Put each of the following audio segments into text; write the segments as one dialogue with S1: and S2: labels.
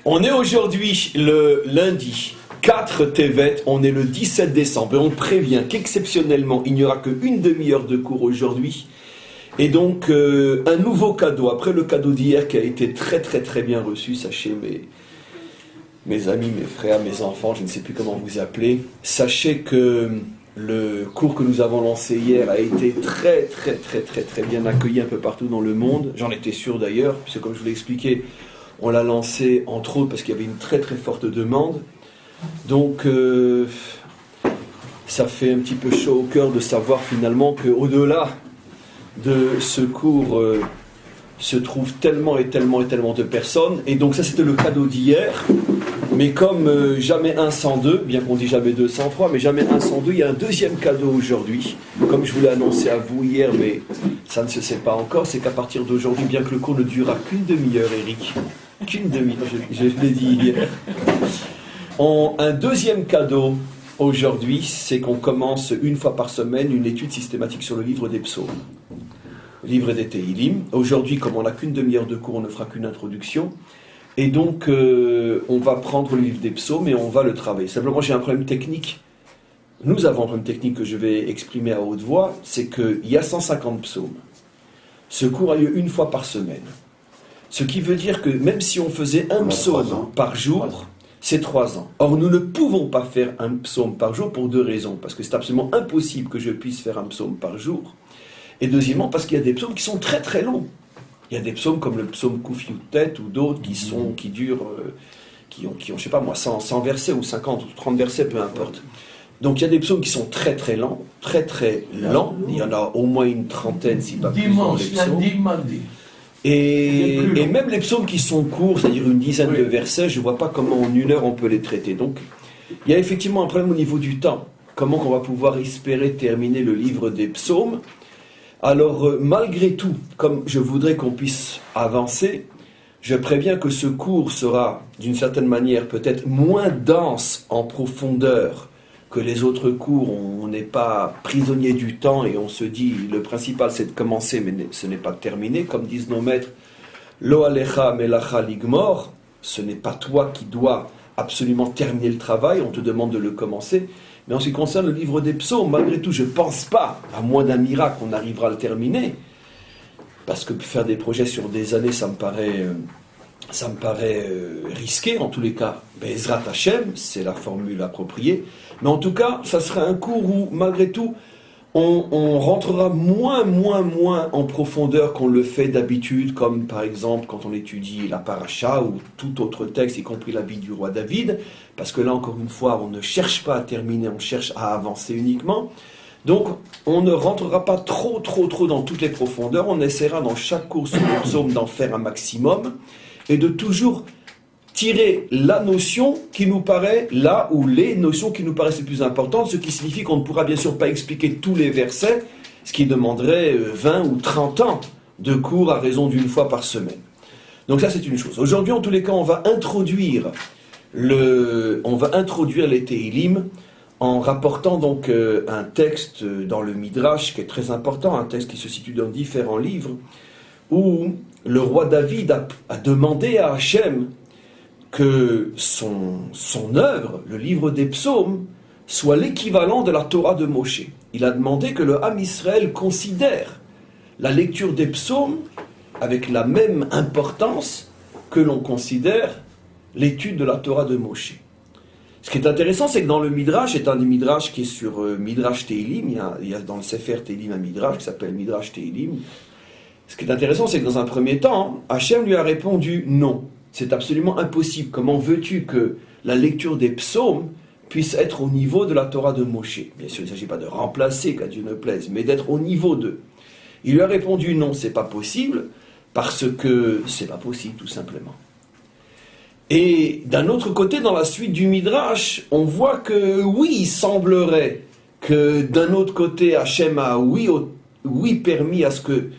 S1: On est aujourd'hui le lundi 4 Tevet, on est le 17 décembre et on prévient qu'exceptionnellement il n'y aura qu'une demi-heure de cours aujourd'hui. Et donc un nouveau cadeau, après le cadeau d'hier qui a été très bien reçu, sachez mes amis, mes frères, mes enfants, je ne sais plus comment vous appeler, sachez que le cours que nous avons lancé hier a été très bien accueilli un peu partout dans le monde. J'en étais sûr d'ailleurs, puisque comme je vous l'ai expliqué, on l'a lancé entre autres parce qu'il y avait une très forte demande. Donc ça fait un petit peu chaud au cœur de savoir finalement qu'au-delà de ce cours se trouvent tellement de personnes. Et donc ça c'était le cadeau d'hier. Mais comme jamais 1 sans 2, bien qu'on dit jamais 2 sans 3, mais jamais 1 sans 2, il y a un deuxième cadeau aujourd'hui. Comme je vous l'ai annoncé à vous hier, mais ça ne se sait pas encore, c'est qu'à partir d'aujourd'hui, bien que le cours ne durera qu'une demi-heure, Eric, qu'une demi-heure, je l'ai dit hier, un deuxième cadeau aujourd'hui, c'est qu'on commence une fois par semaine une étude systématique sur le livre des psaumes. Le livre des Tehillim. Aujourd'hui, comme on n'a qu'une demi-heure de cours, on ne fera qu'une introduction. Et donc, on va prendre le livre des psaumes et on va le travailler. Simplement, j'ai un problème technique. Nous avons un problème technique que je vais exprimer à haute voix, c'est qu'il y a 150 psaumes. Ce cours a lieu une fois par semaine. Ce qui veut dire que même si on faisait un psaume par jour, c'est 3 ans. Or, nous ne pouvons pas faire un psaume par jour pour 2 raisons. Parce que c'est absolument impossible que je puisse faire un psaume par jour. Et deuxièmement, parce qu'il y a des psaumes qui sont très longs. Il y a des psaumes comme le psaume Koufiout-Tet ou d'autres qui durent, qui ont, je sais pas moi, 100 versets ou 50 ou 30 versets, peu importe. Donc il y a des psaumes qui sont très lents, très lents. Il y en a au moins une trentaine, si pas plus, dans les psaumes. Et même les psaumes qui sont courts, c'est-à-dire une dizaine de versets, je ne vois pas comment en 1 heure on peut les traiter. Donc il y a effectivement un problème au niveau du temps. Comment qu'on va pouvoir espérer terminer le livre des psaumes? Alors, malgré tout, comme je voudrais qu'on puisse avancer, je préviens que ce cours sera, d'une certaine manière, peut-être moins dense en profondeur que les autres cours. On n'est pas prisonnier du temps et on se dit, le principal c'est de commencer, mais ce n'est pas de terminer. Comme disent nos maîtres, Lo alecha melacha ligmor, ce n'est pas toi qui dois absolument terminer le travail, on te demande de le commencer. Mais en ce qui concerne le livre des psaumes, malgré tout, je ne pense pas, à moins d'un miracle, qu'on arrivera à le terminer. Parce que faire des projets sur des années, ça me paraît risqué. En tous les cas, Be'ezrat Hashem, c'est la formule appropriée. Mais en tout cas, ça sera un cours où, malgré tout, on rentrera moins en profondeur qu'on le fait d'habitude, comme par exemple quand on étudie la paracha ou tout autre texte, y compris la vie du roi David, parce que là encore une fois, on ne cherche pas à terminer, on cherche à avancer uniquement. Donc on ne rentrera pas trop dans toutes les profondeurs, on essaiera dans chaque cours sur le psaume d'en faire un maximum, et de toujours tirer la notion qui nous paraît, là où les notions qui nous paraissent les plus importantes, ce qui signifie qu'on ne pourra bien sûr pas expliquer tous les versets, ce qui demanderait 20 ou 30 ans de cours à raison d'une fois par semaine. Donc ça c'est une chose. Aujourd'hui en tous les cas on va introduire les Tehillim en rapportant donc un texte dans le Midrash qui est très important, un texte qui se situe dans différents livres, où le roi David a demandé à Hachem que son œuvre, le livre des psaumes, soit l'équivalent de la Torah de Moshe. Il a demandé que le Ham Israël considère la lecture des psaumes avec la même importance que l'on considère l'étude de la Torah de Moshe. Ce qui est intéressant, c'est que dans le Midrash, c'est un des Midrash qui est sur Midrash Tehillim, il y a dans le Sefer Tehillim un Midrash qui s'appelle Midrash Tehillim. Ce qui est intéressant, c'est que dans un premier temps, Hachem lui a répondu non. C'est absolument impossible. Comment veux-tu que la lecture des psaumes puisse être au niveau de la Torah de Moshe? Bien sûr, il ne s'agit pas de remplacer, qu'à Dieu ne plaise, mais d'être au niveau d'eux. Il lui a répondu non, c'est pas possible, parce que c'est pas possible, tout simplement. Et d'un autre côté, dans la suite du Midrash, on voit que oui, il semblerait que d'un autre côté, Hachem a oui permis à ce que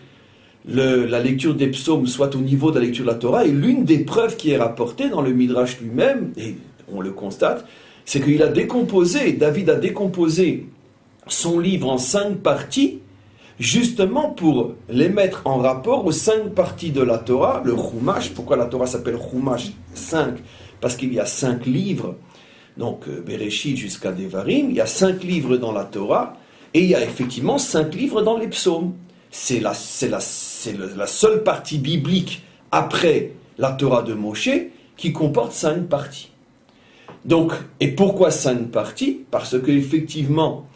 S1: la lecture des psaumes soit au niveau de la lecture de la Torah, et l'une des preuves qui est rapportée dans le Midrash lui-même, et on le constate, c'est David a décomposé son livre en 5 parties, justement pour les mettre en rapport aux 5 parties de la Torah, le Chumash. Pourquoi la Torah s'appelle Chumash 5? Parce qu'il y a 5 livres, donc Bereshit jusqu'à Devarim, il y a 5 livres dans la Torah, et il y a effectivement 5 livres dans les psaumes. C'est la seule partie biblique après la Torah de Moshe qui comporte 5 parties. Donc, et pourquoi 5 parties? Parce qu'effectivement,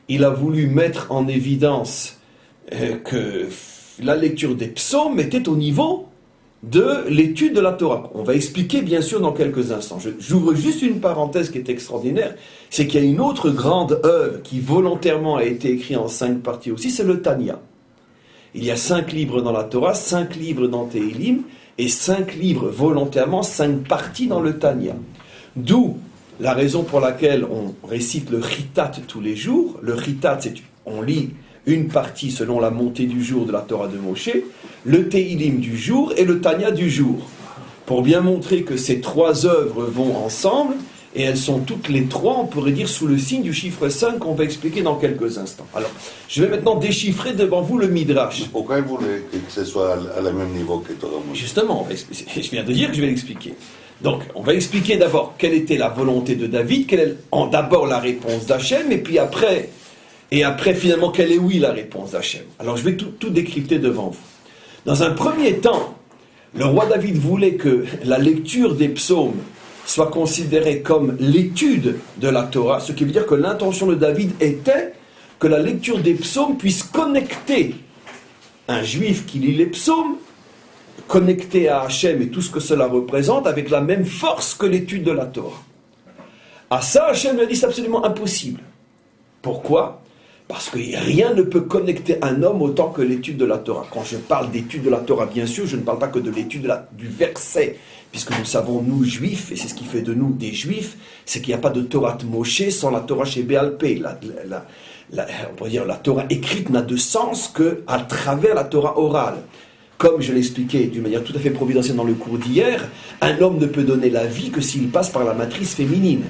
S1: il a voulu mettre en évidence que la lecture des psaumes était au niveau de l'étude de la Torah. On va expliquer bien sûr dans quelques instants. J'ouvre juste une parenthèse qui est extraordinaire, c'est qu'il y a une autre grande œuvre qui volontairement a été écrite en 5 parties aussi, c'est le Tanya. Il y a 5 livres dans la Torah, 5 livres dans Tehillim, et 5 livres volontairement, 5 parties dans le Tanya. D'où la raison pour laquelle on récite le Chitat tous les jours. Le Chitat, c'est on lit une partie selon la montée du jour de la Torah de Moshe, le Tehillim du jour et le Tanya du jour. Pour bien montrer que ces 3 œuvres vont ensemble, et elles sont toutes les 3, on pourrait dire, sous le signe du chiffre 5 qu'on va expliquer dans quelques instants. Alors, je vais maintenant déchiffrer devant vous le Midrash.
S2: Pourquoi il voulait que ce soit à le même niveau que Torah Moshe?
S1: Justement, je viens de dire que je vais l'expliquer. Donc, on va expliquer d'abord quelle était la volonté de David, quelle est d'abord la réponse d'Hachem, et puis après, finalement, quelle est la réponse d'Hachem. Alors, je vais tout décrypter devant vous. Dans un premier temps, le roi David voulait que la lecture des psaumes soit considérée comme l'étude de la Torah, ce qui veut dire que l'intention de David était que la lecture des psaumes puisse connecter un juif qui lit les psaumes, connecté à Hachem et tout ce que cela représente, avec la même force que l'étude de la Torah. À ça, Hachem lui a dit c'est absolument impossible. Pourquoi? Parce que rien ne peut connecter un homme autant que l'étude de la Torah. Quand je parle d'étude de la Torah, bien sûr, je ne parle pas que de l'étude du verset, puisque nous savons, nous, juifs, et c'est ce qui fait de nous des juifs, c'est qu'il n'y a pas de Torah de Moshe sans la Torah chez Béalpé. On pourrait dire la Torah écrite n'a de sens qu'à travers la Torah orale. Comme je l'expliquais d'une manière tout à fait providentielle dans le cours d'hier, un homme ne peut donner la vie que s'il passe par la matrice féminine.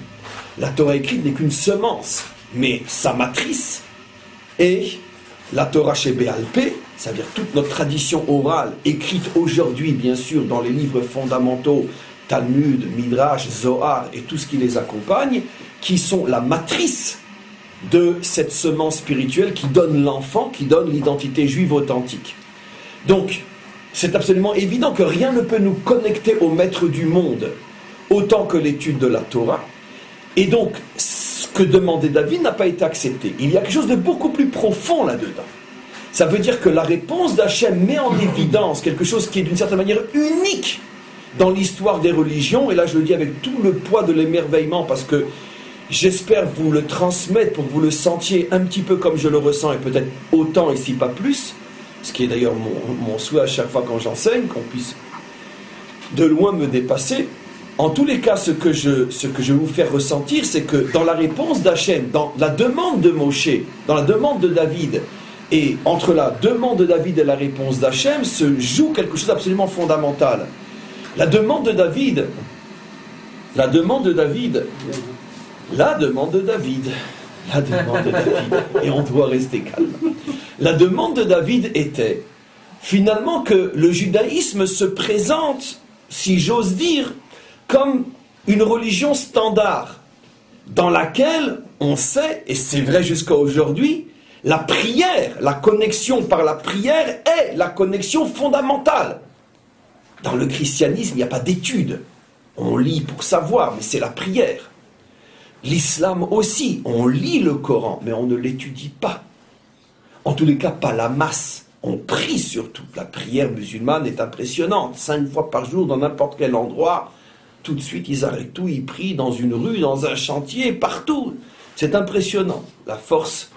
S1: La Torah écrite n'est qu'une semence, mais sa matrice est la Torah chez Béalpé, c'est-à-dire toute notre tradition orale, écrite aujourd'hui, bien sûr, dans les livres fondamentaux, Talmud, Midrash, Zohar et tout ce qui les accompagne, qui sont la matrice de cette semence spirituelle qui donne l'enfant, qui donne l'identité juive authentique. Donc, c'est absolument évident que rien ne peut nous connecter au maître du monde autant que l'étude de la Torah. Et donc, ce que demandait David n'a pas été accepté. Il y a quelque chose de beaucoup plus profond là-dedans. Ça veut dire que la réponse d'Hachem met en évidence quelque chose qui est d'une certaine manière unique dans l'histoire des religions. Et là, je le dis avec tout le poids de l'émerveillement parce que j'espère vous le transmettre pour que vous le sentiez un petit peu comme je le ressens et peut-être autant ici, pas plus. Ce qui est d'ailleurs mon souhait à chaque fois quand j'enseigne, qu'on puisse de loin me dépasser. En tous les cas, ce que je vais vous faire ressentir, c'est que dans la réponse d'Hachem, dans la demande de Moshe, dans la demande de David, et entre la demande de David et la réponse d'Hachem, se joue quelque chose d'absolument fondamental. La demande de David, et on doit rester calme. La demande de David était finalement que le judaïsme se présente, si j'ose dire, comme une religion standard, dans laquelle on sait, et c'est vrai jusqu'à aujourd'hui, la prière, la connexion par la prière est la connexion fondamentale. Dans le christianisme, il n'y a pas d'étude. On lit pour savoir, mais c'est la prière. L'islam aussi, on lit le Coran, mais on ne l'étudie pas. En tous les cas, pas la masse. On prie surtout. La prière musulmane est impressionnante. 5 fois par jour, dans n'importe quel endroit, tout de suite, ils arrêtent tout, ils prient dans une rue, dans un chantier, partout. C'est impressionnant, la force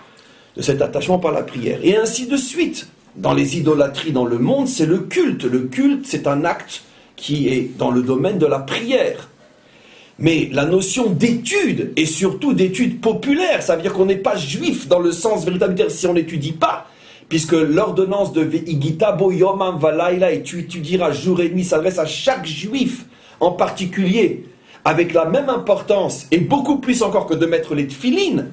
S1: de cet attachement par la prière. Et ainsi de suite. Dans les idolâtries dans le monde, c'est le culte. Le culte, c'est un acte qui est dans le domaine de la prière. Mais la notion d'étude, et surtout d'étude populaire, ça veut dire qu'on n'est pas juif dans le sens véritable, si on n'étudie pas, puisque l'ordonnance de Ve'igita bo yomam valaila, et tu étudieras jour et nuit, s'adresse à chaque juif en particulier, avec la même importance, et beaucoup plus encore que de mettre les tfilines.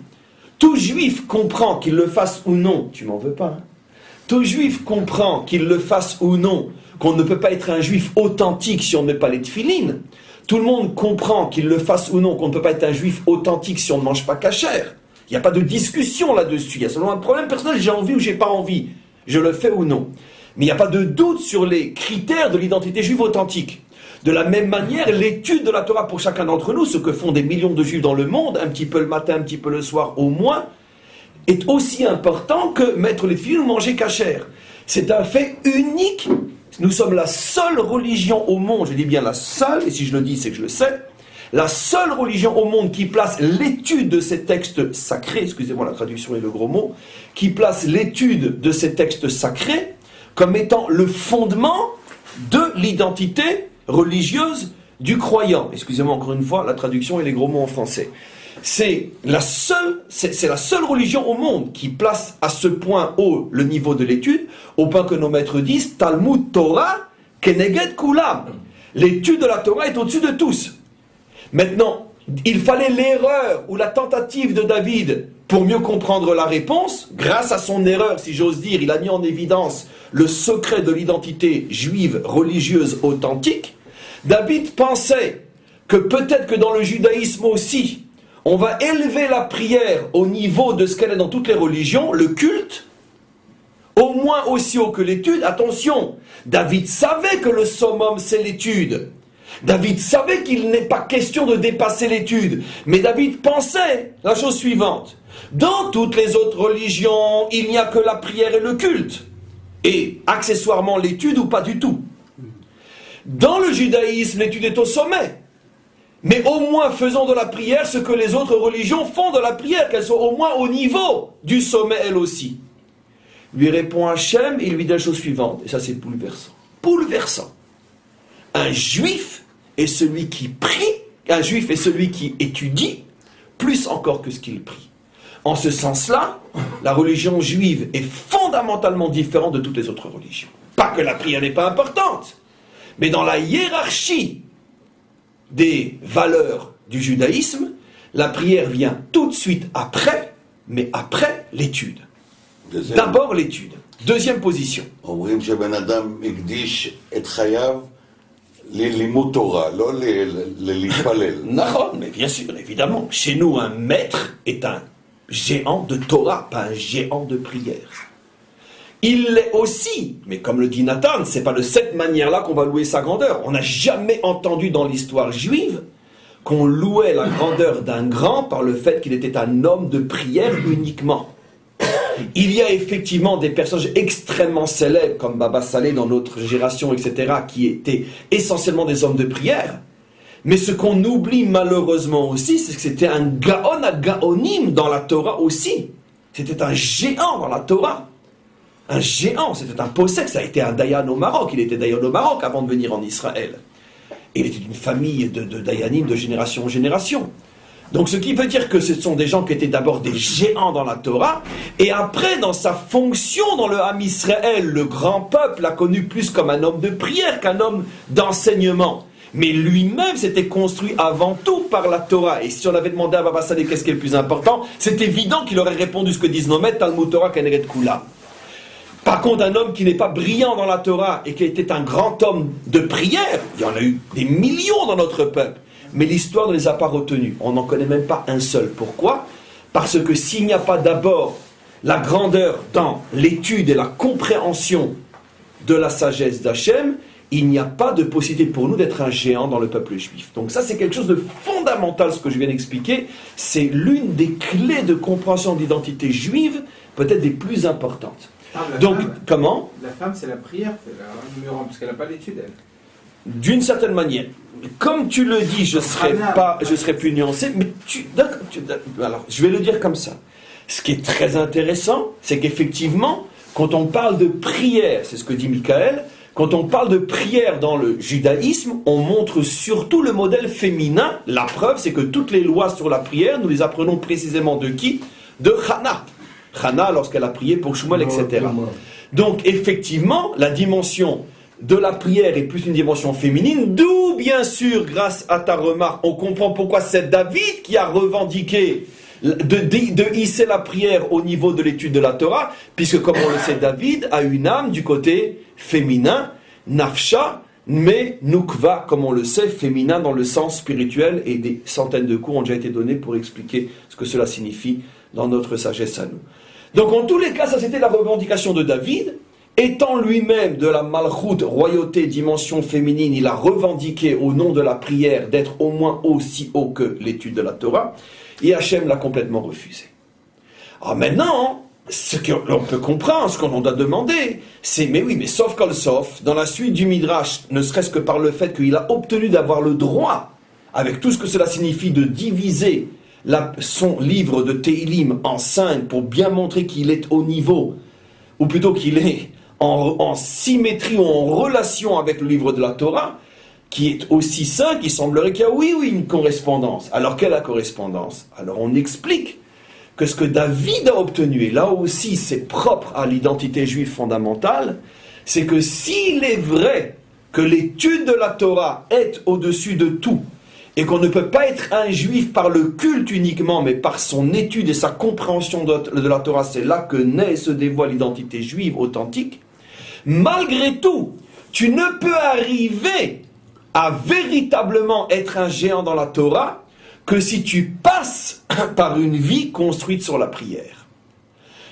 S1: Tout juif comprend qu'il le fasse ou non, tu m'en veux pas, hein? Tout juif comprend, qu'il le fasse ou non, qu'on ne peut pas être un juif authentique si on ne met pas les tefilines. Tout le monde comprend, qu'il le fasse ou non, qu'on ne peut pas être un juif authentique si on ne mange pas kasher. Il n'y a pas de discussion là-dessus. Il y a seulement un problème personnel, j'ai envie ou j'ai pas envie. Je le fais ou non. Mais il n'y a pas de doute sur les critères de l'identité juive authentique. De la même manière, l'étude de la Torah pour chacun d'entre nous, ce que font des millions de juifs dans le monde, un petit peu le matin, un petit peu le soir au moins, est aussi important que mettre les tefilines ou manger kasher. C'est un fait unique. Nous sommes la seule religion au monde, je dis bien la seule, et si je le dis c'est que je le sais, la seule religion au monde qui place l'étude de ces textes sacrés, excusez-moi la traduction et le gros mot, qui place l'étude de ces textes sacrés comme étant le fondement de l'identité religieuse du croyant. Excusez-moi encore une fois la traduction et les gros mots en français. C'est la seule religion au monde qui place à ce point haut le niveau de l'étude, au point que nos maîtres disent Talmud Torah keneged kulam. L'étude de la Torah est au-dessus de tous. Maintenant, il fallait l'erreur ou la tentative de David pour mieux comprendre la réponse. Grâce à son erreur, si j'ose dire, il a mis en évidence le secret de l'identité juive religieuse authentique. David pensait que peut-être que dans le judaïsme aussi, on va élever la prière au niveau de ce qu'elle est dans toutes les religions, le culte, au moins aussi haut que l'étude. Attention, David savait que le summum c'est l'étude. David savait qu'il n'est pas question de dépasser l'étude. Mais David pensait la chose suivante. Dans toutes les autres religions, il n'y a que la prière et le culte. Et accessoirement l'étude ou pas du tout. Dans le judaïsme, l'étude est au sommet. Mais au moins faisons de la prière ce que les autres religions font de la prière, qu'elles soient au moins au niveau du sommet elles aussi. Lui répond Hachem et il lui dit la chose suivante, et ça c'est bouleversant. Bouleversant. Un juif est celui qui prie, un juif est celui qui étudie, plus encore que ce qu'il prie. En ce sens-là, la religion juive est fondamentalement différente de toutes les autres religions. Pas que la prière n'est pas importante, mais dans la hiérarchie des valeurs du judaïsme, la prière vient tout de suite après, mais après l'étude. D'abord l'étude. Deuxième position.
S2: אומרים שבן אדם הקדיש את חייו ללימוד תורה, לא להתפלל.
S1: נכון, mais bien sûr, évidemment. Chez nous, un maître est un géant de Torah, pas un géant de prière. Il l'est aussi, mais comme le dit Nathan, c'est pas de cette manière-là qu'on va louer sa grandeur. On n'a jamais entendu dans l'histoire juive qu'on louait la grandeur d'un grand par le fait qu'il était un homme de prière uniquement. Il y a effectivement des personnages extrêmement célèbres, comme Baba Saleh dans notre génération, etc., qui étaient essentiellement des hommes de prière. Mais ce qu'on oublie malheureusement aussi, c'est que c'était un Gaon à Gaonim dans la Torah aussi. C'était un géant dans la Torah. Un géant, c'était un possèque, ça a été un Dayan au Maroc, il était Dayan au Maroc avant de venir en Israël. Et il était d'une famille de Dayanim de génération en génération. Donc ce qui veut dire que ce sont des gens qui étaient d'abord des géants dans la Torah, et après dans sa fonction dans le Ham Israël, le grand peuple l'a connu plus comme un homme de prière qu'un homme d'enseignement. Mais lui-même s'était construit avant tout par la Torah. Et si on avait demandé à Baba Saleh qu'est-ce qui est le plus important, c'est évident qu'il aurait répondu ce que disent nos maîtres, Talmud Torah Keneged Kula. Par contre, un homme qui n'est pas brillant dans la Torah et qui était un grand homme de prière, il y en a eu des millions dans notre peuple, mais l'histoire ne les a pas retenus. On n'en connaît même pas un seul. Pourquoi ? Parce que s'il n'y a pas d'abord la grandeur dans l'étude et la compréhension de la sagesse d'Hachem, il n'y a pas de possibilité pour nous d'être un géant dans le peuple juif. Donc ça, c'est quelque chose de fondamental, ce que je viens d'expliquer. C'est l'une des clés de compréhension de l'identité juive, peut-être des plus importantes. Donc, comment ?
S3: La femme, c'est la prière, c'est la numéro 1, parce qu'elle n'a pas d'étude, elle.
S1: D'une certaine manière. Comme tu le dis, je serais plus nuancé, mais alors, je vais le dire comme ça. Ce qui est très intéressant, c'est qu'effectivement, quand on parle de prière, c'est ce que dit Michael, quand on parle de prière dans le judaïsme, on montre surtout le modèle féminin. La preuve, c'est que toutes les lois sur la prière, nous les apprenons précisément de qui ? De Hannah. Hannah, lorsqu'elle a prié pour Shmuel, etc. Donc, effectivement, la dimension de la prière est plus une dimension féminine, d'où, bien sûr, grâce à ta remarque, on comprend pourquoi c'est David qui a revendiqué de hisser la prière au niveau de l'étude de la Torah, puisque comme on le sait, David a une âme du côté féminin, nafsha, mais nukva, comme on le sait, féminin dans le sens spirituel, et des centaines de cours ont déjà été donnés pour expliquer ce que cela signifie dans notre sagesse à nous. Donc en tous les cas, ça c'était la revendication de David. Étant lui-même de la malchoute, royauté, dimension féminine, il a revendiqué au nom de la prière d'être au moins aussi haut que l'étude de la Torah, et Hachem l'a complètement refusé. Alors maintenant, ce qu'on peut comprendre, ce qu'on doit demander, c'est, mais oui, mais sauf kol sauf, dans la suite du Midrash, ne serait-ce que par le fait qu'il a obtenu d'avoir le droit, avec tout ce que cela signifie, de diviser son livre de Teilim en 5 pour bien montrer qu'il est au niveau, ou plutôt qu'il est en symétrie ou en relation avec le livre de la Torah, qui est aussi 5, il semblerait qu'il y a oui, une correspondance. Alors quelle est la correspondance? Alors on explique que ce que David a obtenu, et là aussi c'est propre à l'identité juive fondamentale, c'est que s'il est vrai que l'étude de la Torah est au-dessus de tout, et qu'on ne peut pas être un juif par le culte uniquement, mais par son étude et sa compréhension de la Torah, c'est là que naît et se dévoile l'identité juive authentique, malgré tout, tu ne peux arriver à véritablement être un géant dans la Torah que si tu passes par une vie construite sur la prière.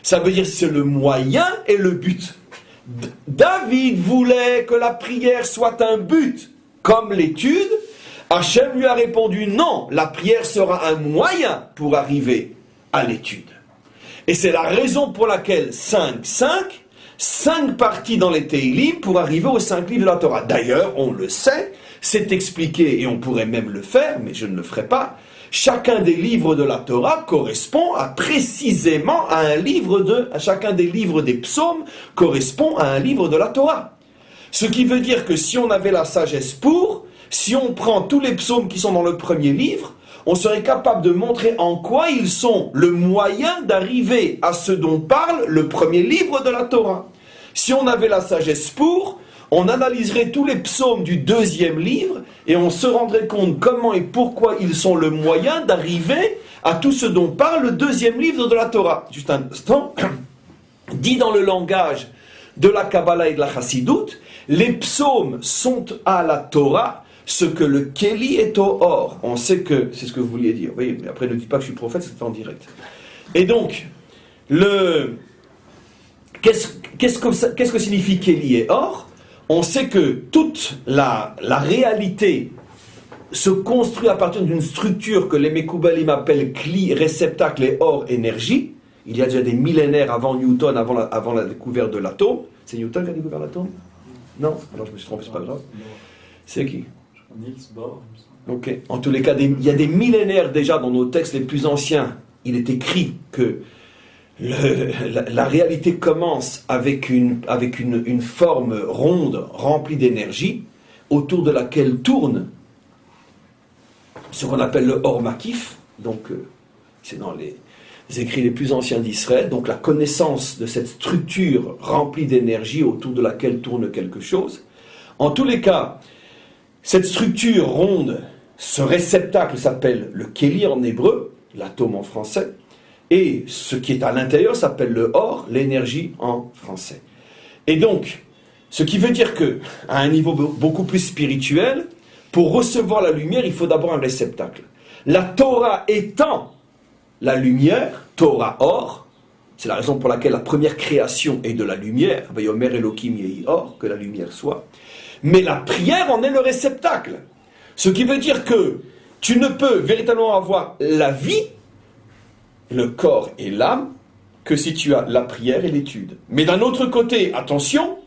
S1: Ça veut dire que c'est le moyen et le but. David voulait que la prière soit un but, comme l'étude. Hachem lui a répondu non, la prière sera un moyen pour arriver à l'étude. Et c'est la raison pour laquelle 5 parties dans les Teilim pour arriver aux 5 livres de la Torah. D'ailleurs, on le sait, c'est expliqué et on pourrait même le faire, mais je ne le ferai pas. Chacun des livres de la Torah correspond précisément à chacun des livres des psaumes correspond à un livre de la Torah. Ce qui veut dire que si on avait la sagesse si on prend tous les psaumes qui sont dans le premier livre, on serait capable de montrer en quoi ils sont le moyen d'arriver à ce dont parle le premier livre de la Torah. Si on avait la sagesse on analyserait tous les psaumes du deuxième livre et on se rendrait compte comment et pourquoi ils sont le moyen d'arriver à tout ce dont parle le deuxième livre de la Torah. Juste un instant, dit dans le langage de la Kabbalah et de la Chassidoute, les psaumes sont à la Torah ce que le Kéli est au Or. On sait que, c'est ce que vous vouliez dire, vous voyez, mais après ne dites pas que je suis prophète, c'est en direct. Et donc, qu'est-ce que signifie Kéli et Or? On sait que toute la réalité se construit à partir d'une structure que les Mekoubalim appellent Kli, réceptacle et Or, énergie. Il y a déjà des millénaires avant Newton, avant la découverte de l'atome. C'est Newton qui a découvert l'atome? Non? Alors je me suis trompé, c'est pas grave. C'est qui?
S4: Niels Bohr.
S1: Ok. En tous les cas, il y a des millénaires déjà dans nos textes les plus anciens. Il est écrit que la réalité commence avec une forme ronde remplie d'énergie autour de laquelle tourne ce qu'on appelle le Or Makif. Donc, c'est dans les écrits les plus anciens d'Israël. Donc, la connaissance de cette structure remplie d'énergie autour de laquelle tourne quelque chose. En tous les cas, cette structure ronde, ce réceptacle s'appelle le Kéli en hébreu, l'atome en français, et ce qui est à l'intérieur s'appelle le Or, l'énergie en français. Et donc, ce qui veut dire que, à un niveau beaucoup plus spirituel, pour recevoir la lumière, il faut d'abord un réceptacle. La Torah étant la lumière, Torah Or, c'est la raison pour laquelle la première création est de la lumière, Vayomer Elohim Yehi Or, que la lumière soit. Mais la prière en est le réceptacle. Ce qui veut dire que tu ne peux véritablement avoir la vie, le corps et l'âme, que si tu as la prière et l'étude. Mais d'un autre côté, attention,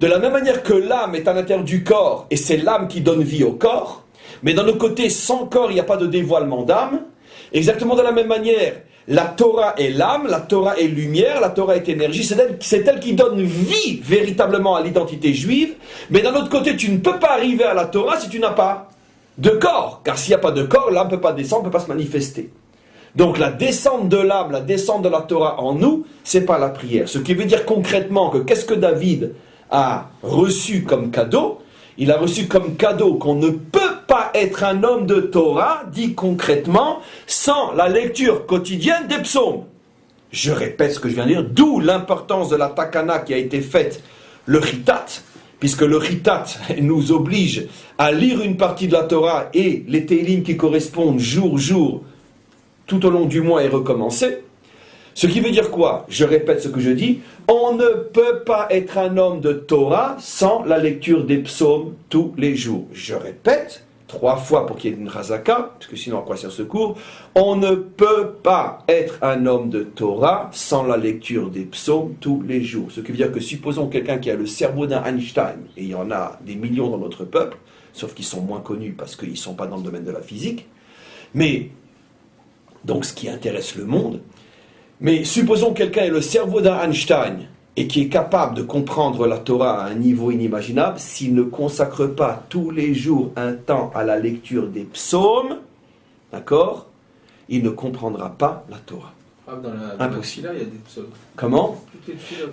S1: de la même manière que l'âme est à l'intérieur du corps, et c'est l'âme qui donne vie au corps, mais d'un autre côté, sans corps, il n'y a pas de dévoilement d'âme, exactement de la même manière, la Torah est l'âme, la Torah est lumière, la Torah est énergie, c'est elle qui donne vie véritablement à l'identité juive, mais d'un autre côté, tu ne peux pas arriver à la Torah si tu n'as pas de corps, car s'il n'y a pas de corps, l'âme ne peut pas descendre, ne peut pas se manifester. Donc la descente de l'âme, la descente de la Torah en nous, c'est pas la prière. Ce qui veut dire concrètement que qu'est-ce que David a reçu comme cadeau? Il a reçu comme cadeau qu'on ne peut pas être un homme de Torah, dit concrètement, sans la lecture quotidienne des psaumes. Je répète ce que je viens de dire, d'où l'importance de la takana qui a été faite, le chitat, puisque le chitat nous oblige à lire une partie de la Torah et les télim qui correspondent jour, tout au long du mois et recommencer. Ce qui veut dire quoi? Je répète ce que je dis, on ne peut pas être un homme de Torah sans la lecture des psaumes tous les jours. Je répète, 3 fois pour qu'il y ait une razaka, parce que sinon à quoi sert ce cours? On ne peut pas être un homme de Torah sans la lecture des psaumes tous les jours. Ce qui veut dire que supposons quelqu'un qui a le cerveau d'un Einstein, et il y en a des millions dans notre peuple, sauf qu'ils sont moins connus parce qu'ils ne sont pas dans le domaine de la physique, mais donc ce qui intéresse le monde. Mais supposons que quelqu'un ait le cerveau d'un Einstein et qui est capable de comprendre la Torah à un niveau inimaginable, s'il ne consacre pas tous les jours un temps à la lecture des psaumes, d'accord, il ne comprendra pas la Torah.
S3: Dans
S1: impossible.
S3: il y a des psaumes.
S1: Comment?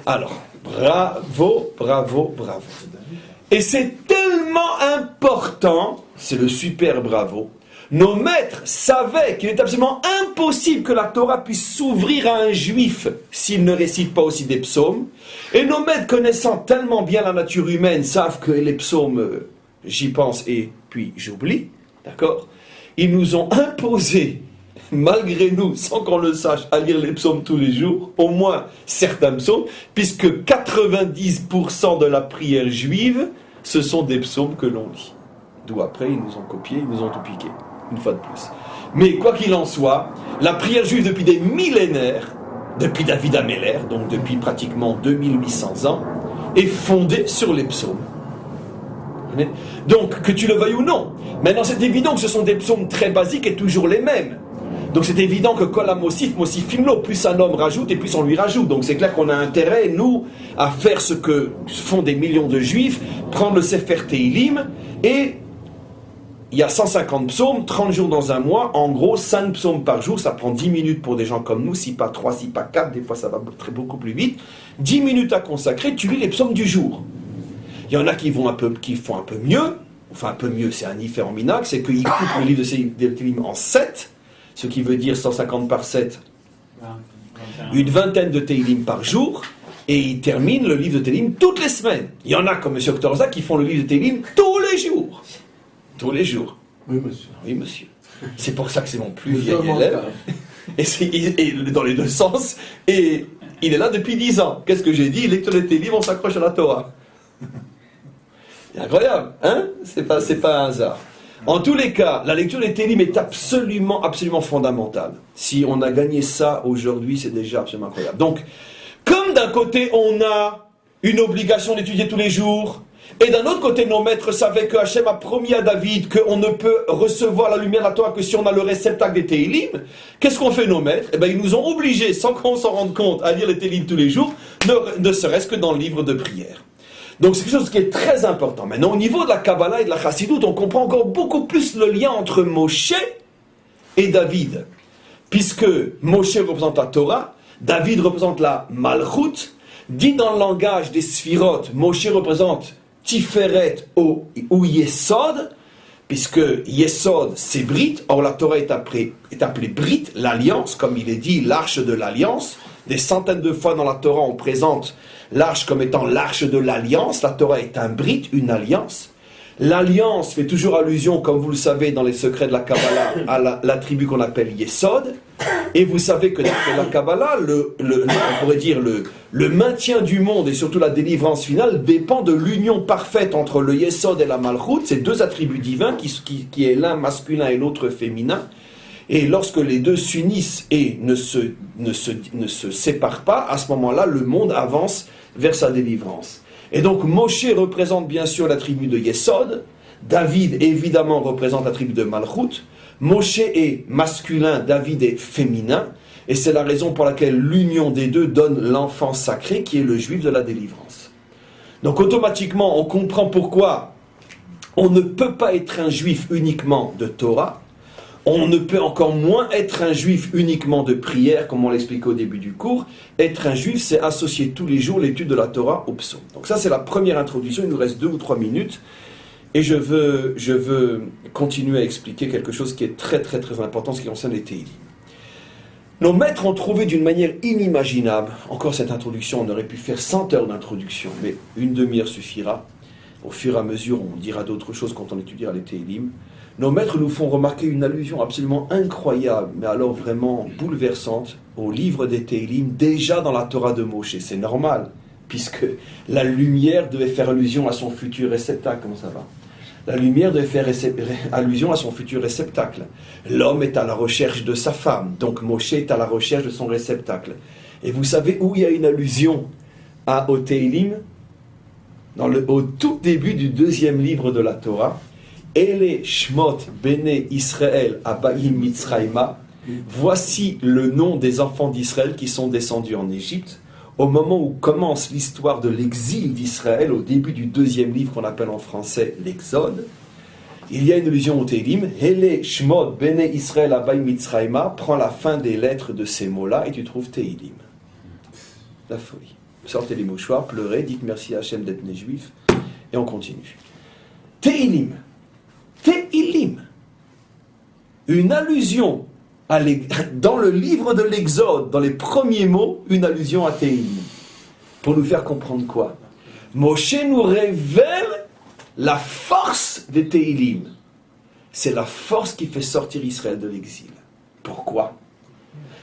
S1: Alors, bravo. Et c'est tellement important, c'est le super bravo. Nos maîtres savaient qu'il est absolument impossible que la Torah puisse s'ouvrir à un juif s'il ne récite pas aussi des psaumes. Et nos maîtres, connaissant tellement bien la nature humaine, savent que les psaumes, j'y pense et puis j'oublie, d'accord? Ils nous ont imposé, malgré nous, sans qu'on le sache, à lire les psaumes tous les jours, au moins certains psaumes, puisque 90% de la prière juive, ce sont des psaumes que l'on lit. D'où après, ils nous ont copié, ils nous ont tout piqué. Une fois de plus. Mais quoi qu'il en soit, la prière juive depuis des millénaires, depuis David Améler, donc depuis pratiquement 2800 ans, est fondée sur les psaumes. Donc, que tu le veuilles ou non. Maintenant, c'est évident que ce sont des psaumes très basiques et toujours les mêmes. Donc c'est évident que Kol HaMosif, Mosifimlo, plus un homme rajoute et plus on lui rajoute. Donc c'est clair qu'on a intérêt, nous, à faire ce que font des millions de juifs, prendre le Sefer Tehilim et il y a 150 psaumes, 30 jours dans un mois, en gros 5 psaumes par jour, ça prend 10 minutes pour des gens comme nous, si pas 3, si pas 4, des fois ça va beaucoup plus vite. 10 minutes à consacrer, tu lis les psaumes du jour. Il y en a qui font un peu mieux, enfin un peu mieux, c'est un Ifer en Minac, c'est qu'ils coupent le livre de Télim en 7, ce qui veut dire 150 par 7, une vingtaine de Télim par jour, et ils terminent le livre de Télim toutes les semaines. Il y en a comme M. Octorza qui font le livre de Télim tous les jours. Tous les jours.
S4: Oui, monsieur.
S1: Oui, monsieur. C'est pour ça que c'est mon plus vieil élève. Et dans les deux sens. Et il est là depuis 10 ans. Qu'est-ce que j'ai dit? Lecteur de Télim, on s'accroche à la Torah. C'est incroyable, hein? C'est pas un hasard. En tous les cas, la lecture des Télim est absolument fondamentale. Si on a gagné ça aujourd'hui, c'est déjà absolument incroyable. Donc, comme d'un côté, on a une obligation d'étudier tous les jours, et d'un autre côté, nos maîtres savaient que Hachem a promis à David qu'on ne peut recevoir la lumière de la Torah que si on a le réceptacle des Télim. Qu'est-ce qu'ont fait nos maîtres? Eh bien, ils nous ont obligés, sans qu'on s'en rende compte, à lire les Télim tous les jours, ne serait-ce que dans le livre de prière. Donc c'est quelque chose qui est très important. Maintenant, au niveau de la Kabbalah et de la Chassidoute, on comprend encore beaucoup plus le lien entre Moshe et David. Puisque Moshe représente la Torah, David représente la Malchut, dit dans le langage des Sphirot, Moshe représente Tiferet ou Yesod, puisque Yesod c'est Brit, or la Torah est appelée Brit, l'alliance, comme il est dit, l'arche de l'alliance. Des centaines de fois dans la Torah, on présente l'arche comme étant l'arche de l'alliance. La Torah est un Brit, une alliance. L'alliance fait toujours allusion, comme vous le savez, dans les secrets de la Kabbalah, à la tribu qu'on appelle Yesod. Et vous savez que dans la Kabbalah, on pourrait dire le maintien du monde et surtout la délivrance finale dépend de l'union parfaite entre le Yesod et la Malchut, ces deux attributs divins qui est l'un masculin et l'autre féminin. Et lorsque les deux s'unissent et ne se séparent pas, à ce moment-là, le monde avance vers sa délivrance. Et donc Moshe représente bien sûr la tribu de Yesod, David évidemment représente la tribu de Malchut, Moshe est masculin, David est féminin, et c'est la raison pour laquelle l'union des deux donne l'enfant sacré qui est le juif de la délivrance. Donc automatiquement on comprend pourquoi on ne peut pas être un juif uniquement de Torah, on ne peut encore moins être un juif uniquement de prière, comme on l'explique au début du cours. Être un juif, c'est associer tous les jours l'étude de la Torah au psaume. Donc ça, c'est la première introduction. Il nous reste 2 ou 3 minutes. Et je veux continuer à expliquer quelque chose qui est très très très important, ce qui concerne les Téhilim. Nos maîtres ont trouvé d'une manière inimaginable, encore cette introduction, on aurait pu faire 100 heures d'introduction, mais une demi-heure suffira. Au fur et à mesure, on dira d'autres choses quand on étudiera les Téhilim. Nos maîtres nous font remarquer une allusion absolument incroyable, mais alors vraiment bouleversante, au livre des Téhilim, déjà dans la Torah de Moshe. C'est normal, puisque la lumière devait faire allusion à son futur réceptacle. Comment ça va ? La lumière devait faire allusion à son futur réceptacle. L'homme est à la recherche de sa femme, donc Moshe est à la recherche de son réceptacle. Et vous savez où il y a une allusion au Téhilim ? Au tout début du deuxième livre de la Torah, Ele Shmot Bene Israël Abaim Mitzrayma, voici le nom des enfants d'Israël qui sont descendus en Égypte. Au moment où commence l'histoire de l'exil d'Israël, au début du deuxième livre qu'on appelle en français l'Exode, il y a une allusion au Téhilim. Hele Shmot Bene Israël Abaim Mitzrayma, prends la fin des lettres de ces mots-là et tu trouves Téhilim. La folie. Sortez les mouchoirs, pleurez, dites merci à Hachem d'être né juif, et on continue. Téhilim. Téhilim. Une allusion dans le livre de l'Exode, dans les premiers mots, une allusion à Téhilim. Pour nous faire comprendre quoi ? Moshe nous révèle la force des Téhilim. C'est la force qui fait sortir Israël de l'exil. Pourquoi ?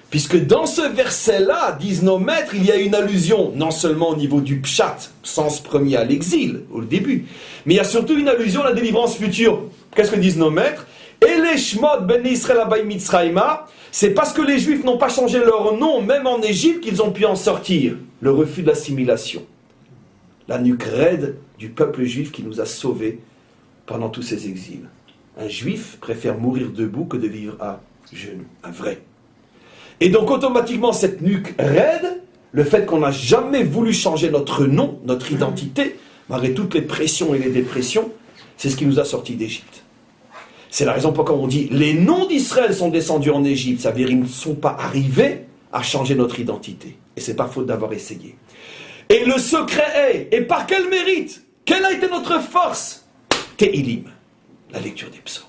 S1: Puisque dans ce verset-là, disent nos maîtres, il y a une allusion, non seulement au niveau du pshat, sens premier à l'exil, au début, mais il y a surtout une allusion à la délivrance future. Qu'est-ce que disent nos maîtres ? Et les Shmot ben Israël Abaim Mitzrayma, c'est parce que les Juifs n'ont pas changé leur nom, même en Égypte, qu'ils ont pu en sortir. Le refus de l'assimilation. La nuque raide du peuple juif qui nous a sauvés pendant tous ces exils. Un Juif préfère mourir debout que de vivre à genoux. Un vrai. Et donc automatiquement, cette nuque raide, le fait qu'on n'a jamais voulu changer notre nom, notre identité, malgré toutes les pressions et les dépressions, c'est ce qui nous a sortis d'Égypte. C'est la raison pour laquelle on dit les noms d'Israël sont descendus en Égypte. Ça veut dire qu'ils ne sont pas arrivés à changer notre identité. Et c'est pas faute d'avoir essayé. Et le secret est, et par quel mérite ? Quelle a été notre force ? Téhilim, la lecture des psaumes.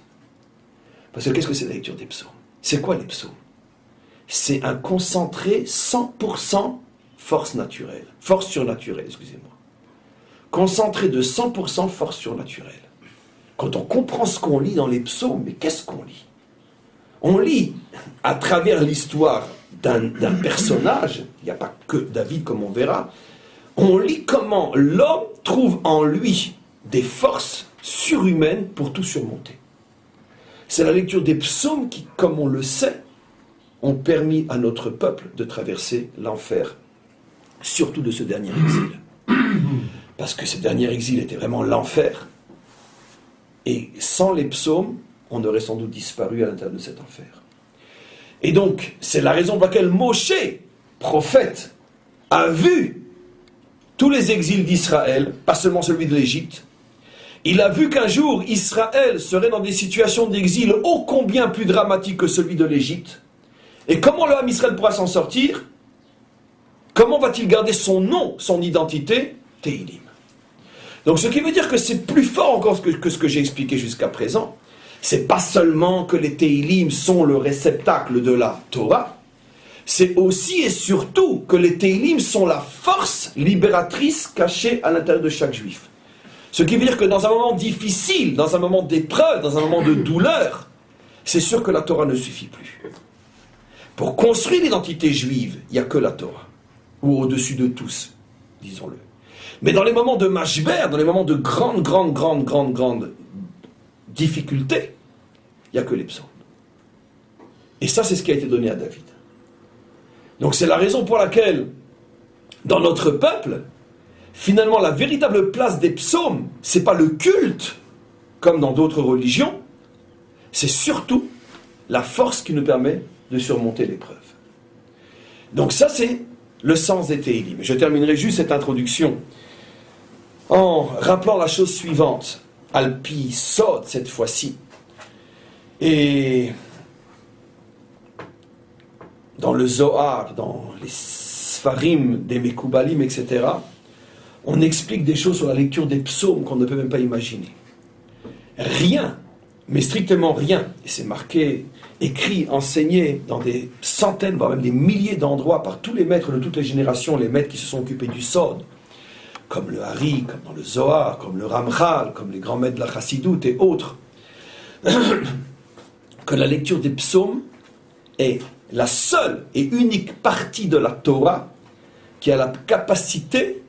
S1: Parce que qu'est-ce que c'est la lecture des psaumes ? C'est quoi les psaumes ? C'est un concentré 100% force naturelle. Force surnaturelle, excusez-moi. Concentré de 100% force surnaturelle. Quand on comprend ce qu'on lit dans les psaumes, mais qu'est-ce qu'on lit ? On lit à travers l'histoire d'un personnage, il n'y a pas que David comme on verra, on lit comment l'homme trouve en lui des forces surhumaines pour tout surmonter. C'est la lecture des psaumes qui, comme on le sait, ont permis à notre peuple de traverser l'enfer, surtout de ce dernier exil. Parce que ce dernier exil était vraiment l'enfer. Et sans les psaumes, on aurait sans doute disparu à l'intérieur de cet enfer. Et donc, c'est la raison pour laquelle Moshe, prophète, a vu tous les exils d'Israël, pas seulement celui de l'Égypte. Il a vu qu'un jour, Israël serait dans des situations d'exil ô combien plus dramatiques que celui de l'Égypte. Et comment le Ham Israël pourra s'en sortir ? Comment va-t-il garder son nom, son identité ? Téhilim. Donc ce qui veut dire que c'est plus fort encore que ce que j'ai expliqué jusqu'à présent. C'est pas seulement que les Téhilim sont le réceptacle de la Torah, c'est aussi et surtout que les Téhilim sont la force libératrice cachée à l'intérieur de chaque juif. Ce qui veut dire que dans un moment difficile, dans un moment d'épreuve, dans un moment de douleur, c'est sûr que la Torah ne suffit plus. Pour construire l'identité juive, il n'y a que la Torah, ou au-dessus de tous, disons-le. Mais dans les moments de mashber, dans les moments de grande difficulté, il n'y a que les psaumes. Et ça, c'est ce qui a été donné à David. Donc c'est la raison pour laquelle, dans notre peuple, finalement, la véritable place des psaumes, c'est pas le culte, comme dans d'autres religions, c'est surtout la force qui nous permet de surmonter l'épreuve. Donc ça, c'est le sens des Téhilim. Je terminerai juste cette introduction en rappelant la chose suivante. Alpi Sod, cette fois-ci. Et dans le Zohar, dans les Sfarim des Mekoubalim, etc., on explique des choses sur la lecture des psaumes qu'on ne peut même pas imaginer. rien, mais strictement rien, et c'est marqué, écrit, enseigné dans des centaines, voire même des milliers d'endroits par tous les maîtres de toutes les générations, les maîtres qui se sont occupés du Sod, comme le Hari, comme dans le Zohar, comme le Ramchal, comme les grands maîtres de la Chassidoute et autres, que la lecture des psaumes est la seule et unique partie de la Torah qui a la capacité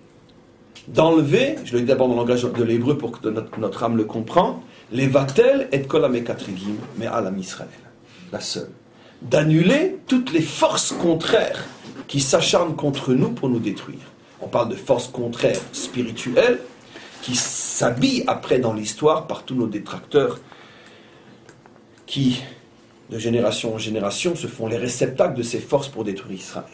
S1: d'enlever, je le dis d'abord dans le langage de l'hébreu pour que notre âme le comprend, les vatel et kol hamekatrigim, mais à l'âme Israël, la seule, d'annuler toutes les forces contraires qui s'acharnent contre nous pour nous détruire. On parle de forces contraires spirituelles qui s'habillent après dans l'histoire par tous nos détracteurs qui, de génération en génération, se font les réceptacles de ces forces pour détruire Israël.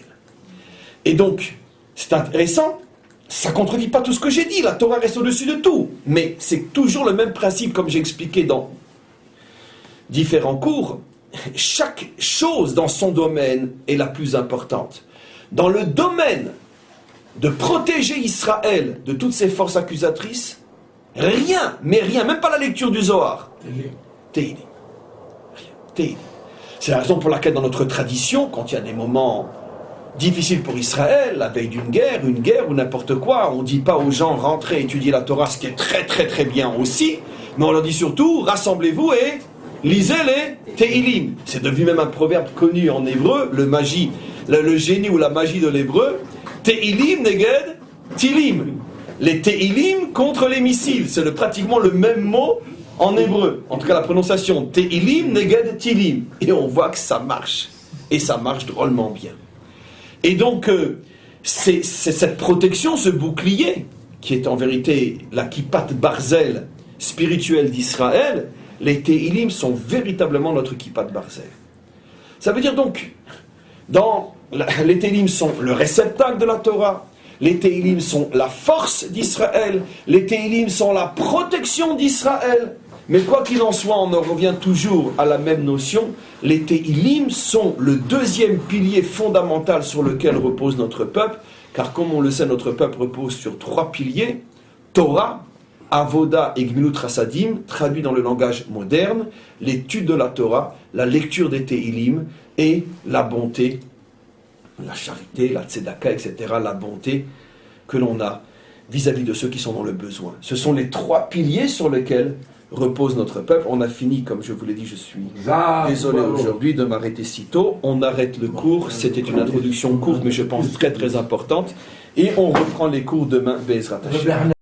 S1: Et donc, c'est intéressant, ça ne contredit pas tout ce que j'ai dit, la Torah reste au-dessus de tout, mais c'est toujours le même principe, comme j'ai expliqué dans différents cours, chaque chose dans son domaine est la plus importante. Dans le domaine de protéger Israël de toutes ces forces accusatrices, rien, mais rien, même pas la lecture du Zohar, Tehillim. Tehillim. C'est la raison pour laquelle dans notre tradition, quand il y a des moments difficiles pour Israël, la veille d'une guerre ou n'importe quoi, on ne dit pas aux gens rentrez étudier la Torah, ce qui est très très très bien aussi, mais on leur dit surtout rassemblez-vous et lisez les Tehillim. C'est devenu même un proverbe connu en hébreu, le génie ou la magie de l'hébreu, Tehillim neged Tilim. Les Tehillim contre les missiles, c'est pratiquement le même mot en hébreu, en tout cas la prononciation Tehillim neged Tilim, et on voit que ça marche, et ça marche drôlement bien. Et donc c'est cette protection, ce bouclier, qui est en vérité la kippat barzel spirituelle d'Israël. Les Tehillim sont véritablement notre kippat barzel. Ça veut dire donc, les Tehillim sont le réceptacle de la Torah, les Tehillim sont la force d'Israël, les Tehillim sont la protection d'Israël. Mais quoi qu'il en soit, on en revient toujours à la même notion. Les Tehillim sont le deuxième pilier fondamental sur lequel repose notre peuple, car comme on le sait, notre peuple repose sur 3 piliers, Torah, Avoda et Gmilut Chasadim, traduit dans le langage moderne, l'étude de la Torah, la lecture des Tehillim et la bonté, la charité, la tzedaka, etc., la bonté que l'on a vis-à-vis de ceux qui sont dans le besoin. Ce sont les 3 piliers sur lesquels repose notre peuple. On a fini, comme je vous l'ai dit, je suis désolé aujourd'hui de m'arrêter si tôt. On arrête le cours, c'était une introduction courte, mais je pense très très importante. Et on reprend les cours demain, Be'ezrat Hashem.